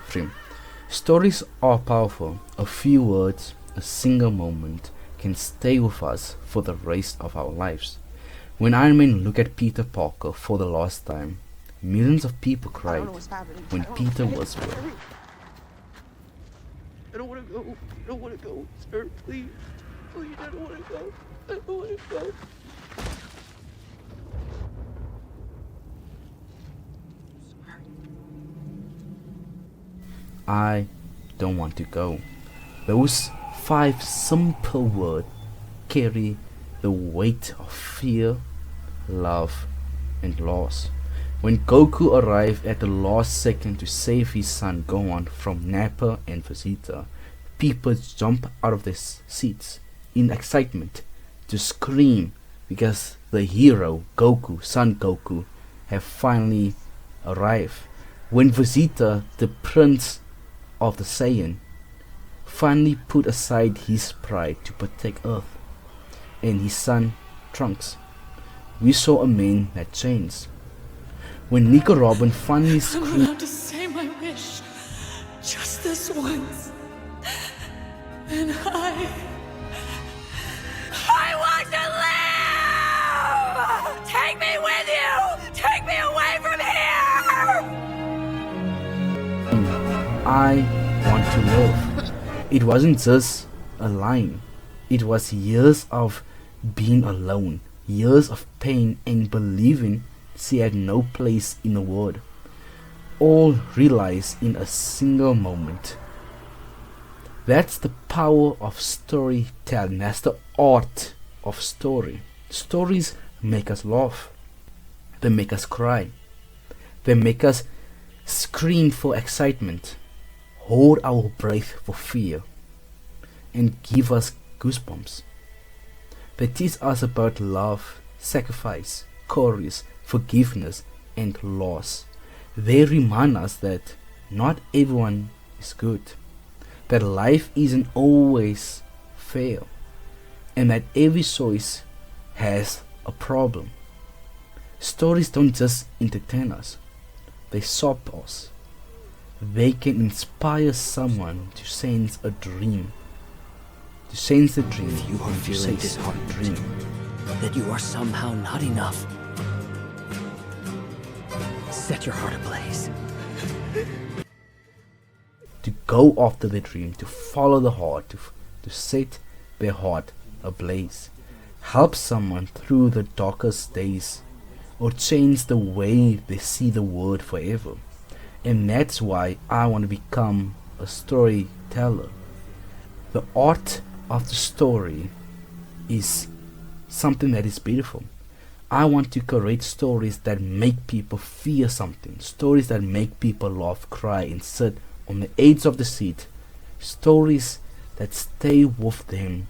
with him. Stories are powerful. A few words, a single moment can stay with us for the rest of our lives. When Iron Man looked at Peter Parker for the last time, millions of people cried when Peter whispered, I don't want to go. I don't want to go, sir. Please. Please, I don't want to go. I don't want to go. I don't want to go. Those 5 simple words carry the weight of fear, love, and loss. When Goku arrived at the last second to save his son Gohan from Nappa and Vegeta, people jump out of their seats in excitement to scream because the hero Goku, Son Goku, have finally arrived. When Vegeta, the prince of the Saiyan, finally put aside his pride to protect Earth and his son Trunks, we saw a man that changed. When Nico Robin finally I'm screamed, allowed to say my wish just this once. And I want to live! Take me with you! Take me away from here! I want to live. It wasn't just a line. It was years of being alone, years of pain and believing she had no place in the world, all realized in a single moment. That's the power of storytelling. That's the art of story. Stories make us laugh. They make us cry. They make us scream for excitement, hold our breath for fear, and give us goosebumps. They teach us about love, sacrifice, courage, forgiveness, and loss. They remind us that not everyone is good, that life isn't always fair, and that every choice has a problem. Stories don't just entertain us, they sop us. They can inspire someone to sense a dream. To sense the dream, If you are feeling disheartened, that you are somehow not enough, set your heart ablaze. to go after the dream, to follow the heart, to set their heart ablaze, help someone through the darkest days, or change the way they see the world forever. And that's why I want to become a storyteller. The art of the story is something that is beautiful. I want to create stories that make people feel something, stories that make people laugh, cry, and sit on the edge of the seat, stories that stay with them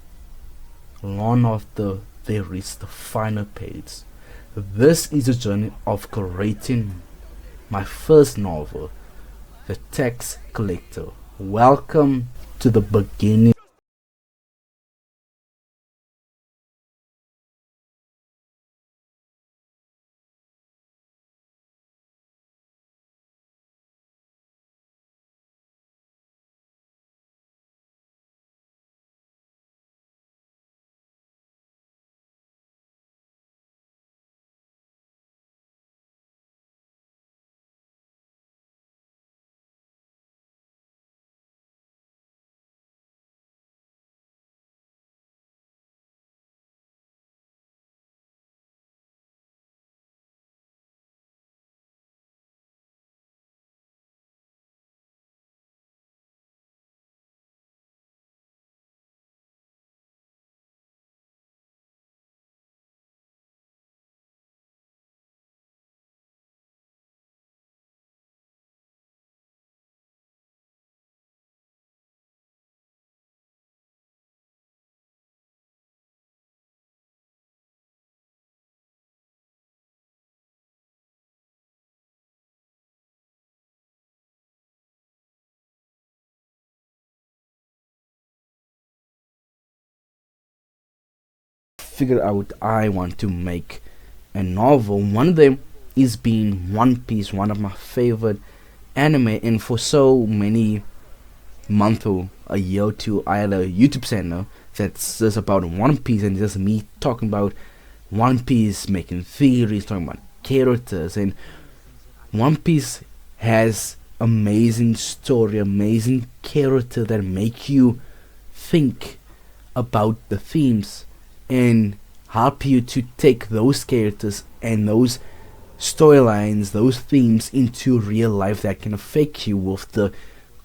long after they reach the final page. This is a journey of creating my first novel, The Tax Collector. Welcome to the beginning. Figure out I want to make a novel. One of them is being One Piece, one of my favorite anime, and for so many month or a year or two, I had a YouTube channel that's just about One Piece, and just me talking about One Piece, making theories, talking about characters. And One Piece has amazing story, amazing character that make you think about the themes and help you to take those characters and those storylines, those themes into real life that can affect you, with the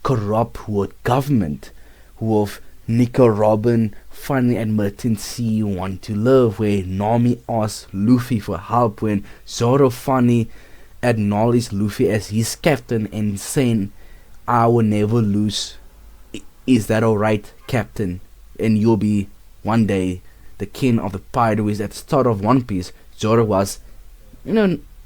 corrupt world government, with Nico Robin finally admitting she want to live, where Nami asks Luffy for help, when Zoro finally acknowledged Luffy as his captain and saying, I will never lose. Is that alright, Captain? And you'll be one day the king of the pirate ways. At the start of One Piece, Zoro was,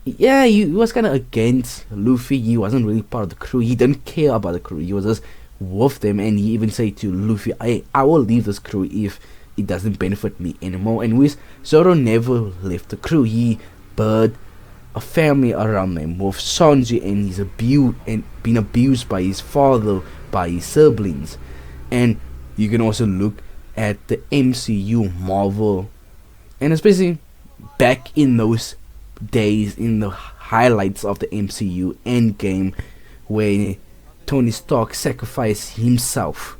yeah, he was kind of against Luffy. He wasn't really part of the crew. He didn't care about the crew. He was just with them, and he even said to Luffy, hey, I will leave this crew if it doesn't benefit me anymore. And with Zoro never left the crew. He built a family around him with Sanji, and he's been abused by his father, by his siblings. And you can also look at the MCU, Marvel, and especially back in those days, in the highlights of the MCU Endgame, where Tony Stark sacrificed himself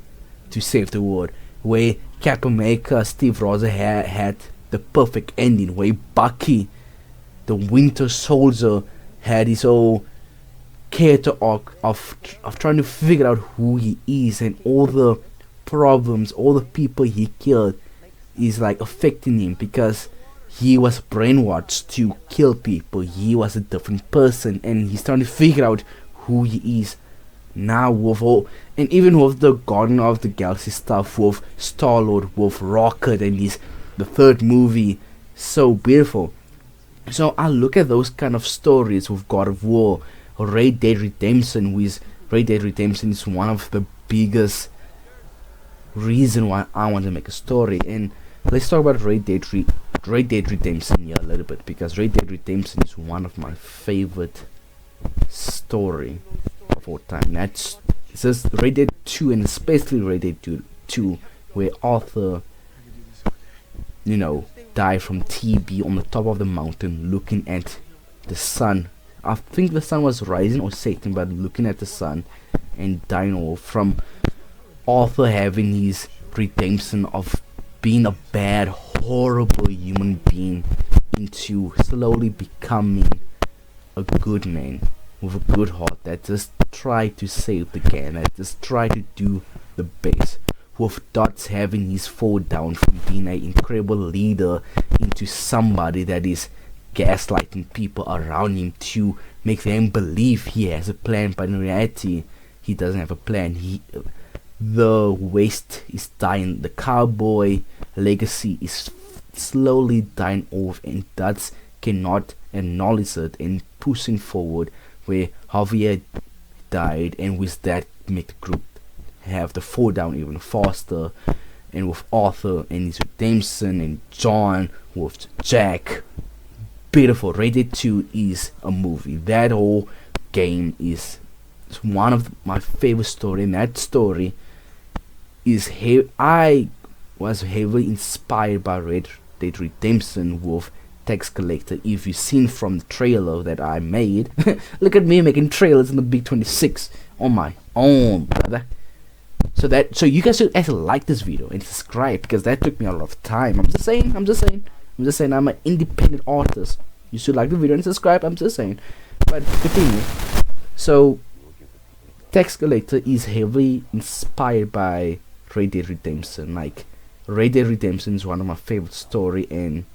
to save the world, where Captain America, Steve Rogers had the perfect ending, where Bucky, the Winter Soldier, had his whole character arc of trying to figure out who he is, and all the problems, all the people he killed is like affecting him, because he was brainwashed to kill people. He was a different person, and he's trying to figure out who he is now, with all, and even with the Guardian of the Galaxy stuff, with Star-Lord, with Rocket, and the third movie, so beautiful. So I look at those kind of stories with God of War, or Red Dead Redemption, with Red Dead Redemption is one of the biggest reason why I want to make a story. And let's talk about Red Dead Redemption here a little bit, because Red Dead Redemption is one of my favorite story of all time. That's just Red Dead 2, and especially Red Dead 2, where Arthur, died from TB on the top of the mountain, looking at the sun. I think the sun was rising or setting, but looking at the sun and dying off, from Arthur having his redemption of being a bad, horrible human being into slowly becoming a good man with a good heart that just tried to save the gang, that just tried to do the best. With Dots having his fall down from being an incredible leader into somebody that is gaslighting people around him to make them believe he has a plan, but in reality he doesn't have a plan. The West is dying, the cowboy legacy is slowly dying off, and Dots cannot acknowledge it and pushing forward, where Javier died, and with that make the group have the fall down even faster. And with Arthur and his redemption, and John with Jack, beautiful. Red Dead 2 is a movie. That whole game is one of my favorite story, and that story is I was heavily inspired by Red Dead Redemption with Tax Collector. If you've seen from the trailer that I made, look at me making trailers in the Big 26 on my own, brother. So you guys should actually like this video and subscribe, because that took me a lot of time. I'm just saying I'm an independent artist. You should like the video and subscribe, I'm just saying. But continue. So Tax Collector is heavily inspired by Red Dead Redemption. Like, Red Dead Redemption is one of my favorite story, and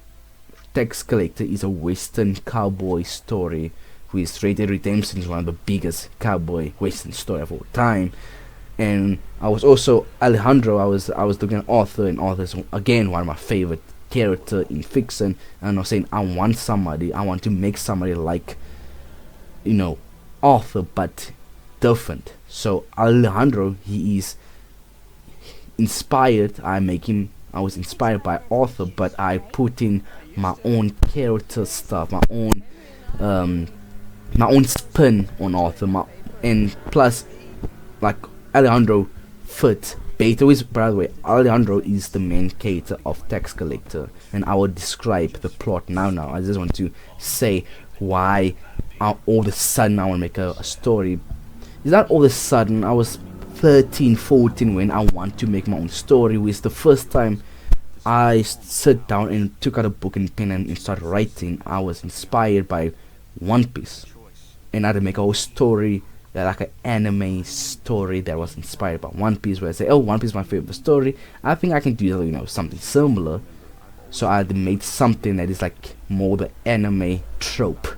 Tax Collector is a western cowboy story, with Red Dead Redemption is one of the biggest cowboy western story of all time. And I was also Alejandro. I was looking at Arthur, and Arthur's again one of my favorite character in fiction. And I was saying I want to make somebody like Arthur, but different. So Alejandro, he is inspired. I was inspired by Arthur, but I put in my own character stuff, my own spin on Arthur, And plus, like, Alejandro fit better with, by the way, Alejandro is the main character of Tax Collector, and I will describe the plot now. I just want to say why all of a sudden I want to make a story. It's not all of a sudden. I was 13, 14 when I want to make my own story. Was the first time I sat down and took out a book and pen and started writing. I was inspired by One Piece, and I had to make a whole story, like an anime story that was inspired by One Piece, where I say, oh, One Piece is my favorite story. I think I can do, something similar. So I had made something that is like more the anime trope.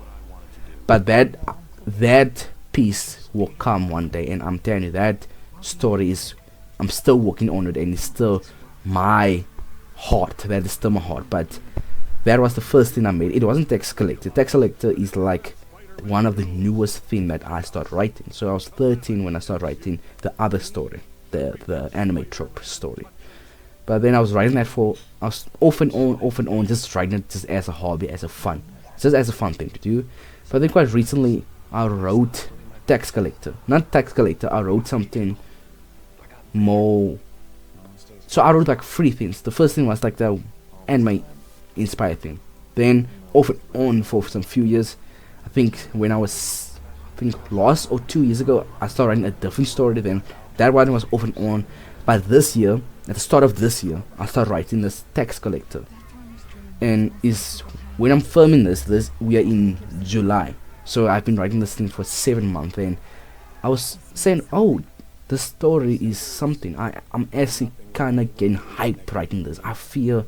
But that piece will come one day, and I'm telling you, that story is, I'm still working on it, and it's still my heart. That is still my heart. But that was the first thing I made. It wasn't Tax Collector. Tax Collector is like one of the newest thing that I started writing. So I was 13 when I started writing the other story, the anime trope story. But then I was writing that I was off and on, just writing it just as a hobby, just as a fun thing to do. But then quite recently, I wrote Tax Collector. Not Tax Collector, I wrote something more. So I wrote like 3 things. The first thing was like the anime inspired thing. Then off and on for some few years, I think when I was, last or 2 years ago, I started writing a different story. Then that one was off and on. But this year, at the start of this year, I started writing this Tax Collector. And when I'm filming this we are in July. So I've been writing this thing for 7 months, and I was saying, oh, the story is something. I'm actually kind of getting hype writing this. I feel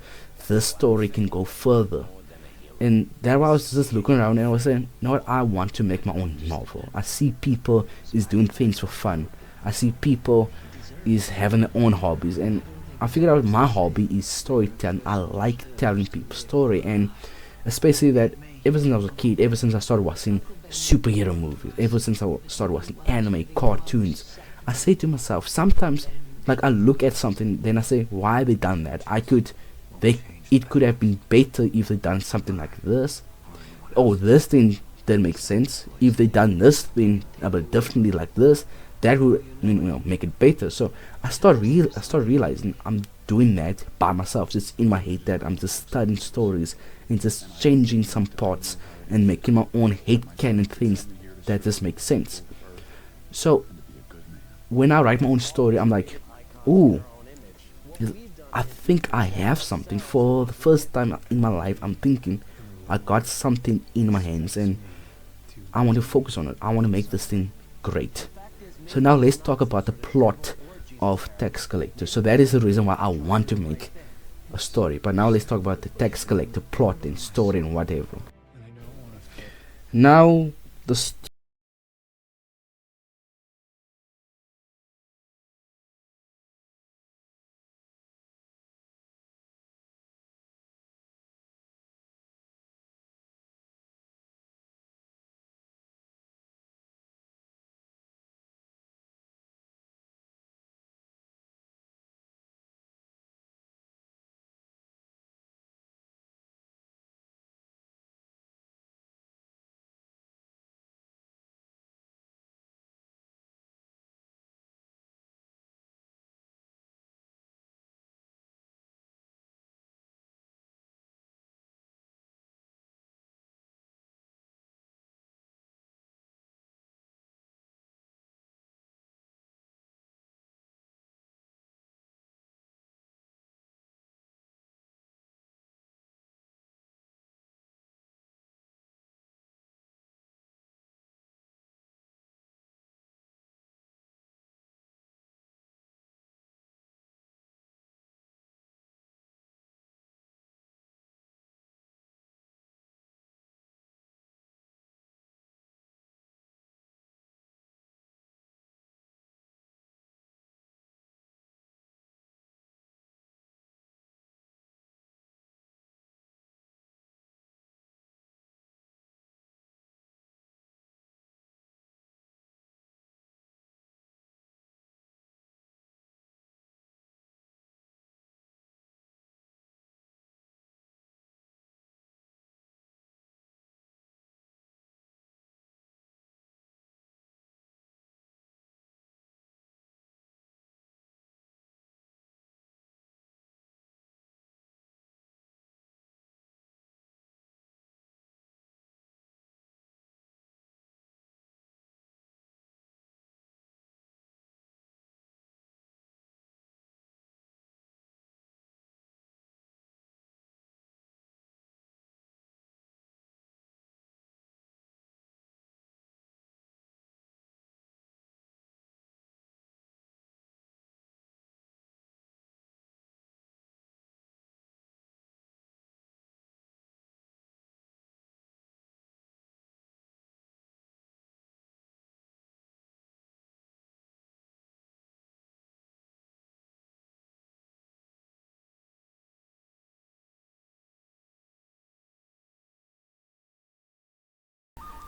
this story can go further. And that I was just looking around, and I was saying, you know what, I want to make my own novel. I see people is doing things for fun. I see people is having their own hobbies, and I figured out my hobby is storytelling. I like telling people story, and especially that ever since I was a kid, ever since I started watching superhero movies, ever since I started watching anime cartoons, I say to myself sometimes, like, I look at something, then I say, why they done that? It could have been better if they done something like this. Oh, this thing didn't make sense. If they done this thing a bit differently like this, that would make it better. So I start realizing I'm doing that by myself, just in my head, that I'm just studying stories and just changing some parts and making my own headcanon things that just make sense. So when I write my own story, I'm like, ooh, I think I have something. For the first time in my life, I'm thinking I got something in my hands, and I want to focus on it. I want to make this thing great. So now let's talk about the plot of Tax Collector. So that is the reason why I want to make a story. But now let's talk about the Tax Collector plot and story and whatever. Now the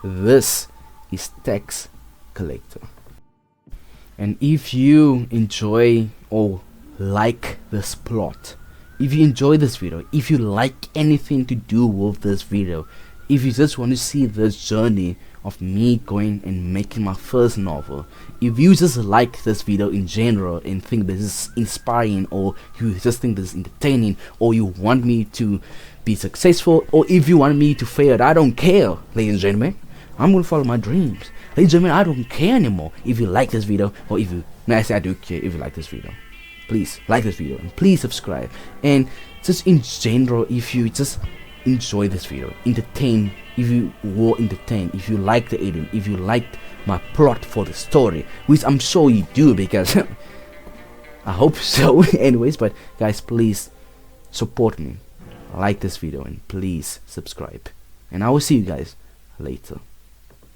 This is Tax Collector. And if you enjoy or like this plot, if you enjoy this video, if you like anything to do with this video, if you just want to see this journey of me going and making my first novel, if you just like this video in general and think this is inspiring, or you just think this is entertaining, or you want me to be successful, or if you want me to fail, I don't care, ladies and gentlemen. I'm gonna follow my dreams. Ladies and gentlemen, I don't care anymore if you like this video, or if you, no, I say I do care if you like this video. Please like this video and please subscribe. And just in general, if you just enjoy this video, entertain, if you were entertained, if you like the alien, if you liked my plot for the story, which I'm sure you do, because I hope so anyways, but guys, please support me, like this video, and please subscribe, and I will see you guys later.